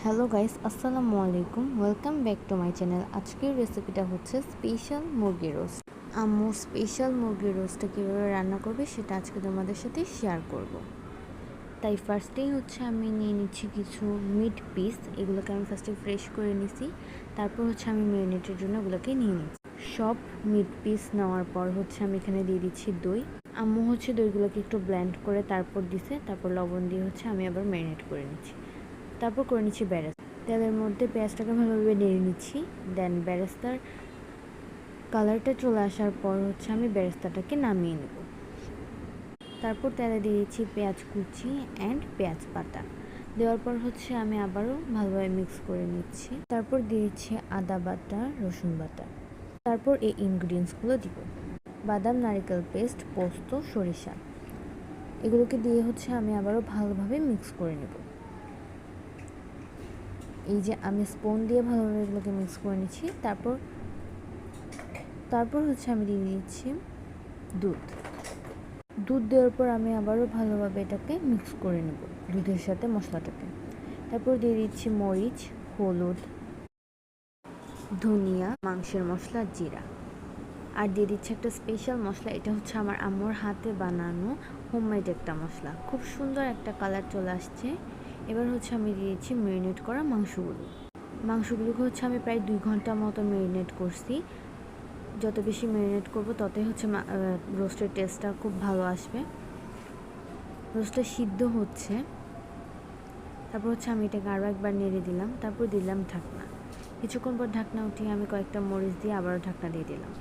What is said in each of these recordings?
Hello guys, আসসালামু আলাইকুম। Welcome back to my channel. আজকের রেসিপিটা হচ্ছে স্পেশাল মুরগি রোস্ট। আম্মু স্পেশাল মুরগি রোস্টটা কীভাবে রান্না করবে সেটা আজকে তোমাদের সাথে শেয়ার করব। তাই ফার্স্টেই হচ্ছে আমি নিয়ে নিচ্ছি কিছু মিট পিস। এগুলোকে আমি ফার্স্টে ফ্রেশ করে নিছি, তারপর হচ্ছে আমি ম্যারিনেটের জন্য এগুলোকে নিয়ে নিচ্ছি। সব মিট পিস নেওয়ার পর হচ্ছে আমি এখানে দিয়ে দিচ্ছি দই। আম্মু হচ্ছে দইগুলোকে একটু ব্লেন্ড করে তারপর দিছে, তারপর লবণ দিয়ে হচ্ছে আমি আবার ম্যারিনেট করে নিচ্ছি। তারপর করে নিচ্ছি বেরেস্তা। তেলের মধ্যে পেঁয়াজটাকে ভালোভাবে নেড়ে নিচ্ছি। দেন বেরেস্তার কালারটা চলে আসার পর হচ্ছে আমি বেরেস্তাটাকে নামিয়ে নেব। তারপর তেলে দিয়ে দিচ্ছি পেঁয়াজ কুচি অ্যান্ড পেঁয়াজ বাটা। দেওয়ার পর হচ্ছে আমি আবারও ভালোভাবে মিক্স করে নিচ্ছি। তারপর দিয়ে দিচ্ছি আদা বাটা, রসুন বাটা। তারপর এই ইনগ্রিডিয়েন্টসগুলো দিব: বাদাম, নারকেল পেস্ট, পোস্ত, সরিষা। এগুলোকে দিয়ে হচ্ছে আমি আবারও ভালোভাবে মিক্স করে নেব। এই যে আমি স্পুন দিয়ে ভালোভাবে এগুলোকে মিক্স করে নিচ্ছি। তারপর হচ্ছে আমি দিয়ে দিচ্ছি দুধ দেওয়ার পর আমি আবারও ভালোভাবে এটাকে মিক্স করে নেব দুধের সাথে মশলাটাকে। তারপর দিয়ে দিচ্ছি মরিচ, হলুদ, ধনিয়া, মাংসের মশলা, জিরা। আর দিয়ে দিচ্ছি একটা স্পেশাল মশলা, এটা হচ্ছে আমার আম্মুর হাতে বানানো হোমমেড একটা মশলা। খুব সুন্দর একটা কালার চলে আসছে। এবার হচ্ছে আমি দিয়ে দিচ্ছি ম্যারিনেট করা মাংসগুলোকে হচ্ছে আমি প্রায় 2 ঘন্টা মতো ম্যারিনেট করছি। যত বেশি ম্যারিনেট করব ততই হচ্ছে রোস্টের টেস্টটা খুব ভালো আসবে। রোস্টটা সিদ্ধ হচ্ছে। তারপর হচ্ছে আমি এটাকে আরও একবার নেড়ে দিলাম, তারপর দিলাম ঢাকনা। কিছুক্ষণ পর ঢাকনা উঠিয়ে আমি কয়েকটা মরিচ দিয়ে আবারও ঢাকনা দিয়ে দিলাম।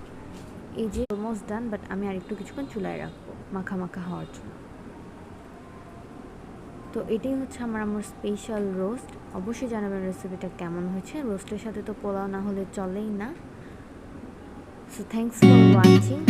এই যে অলমোস্ট ডান, বাট আমি আরেকটু কিছুক্ষণ চুলায় রাখবো মাখা মাখা হওয়ার জন্য। তো এটাই হচ্ছে আমার স্পেশাল রোস্ট। অবশ্যই জানাবেন রেসিপিটা কেমন হয়েছে। রোস্টের সাথে তো পোলাও না হলে চলেই না। So thanks for watching.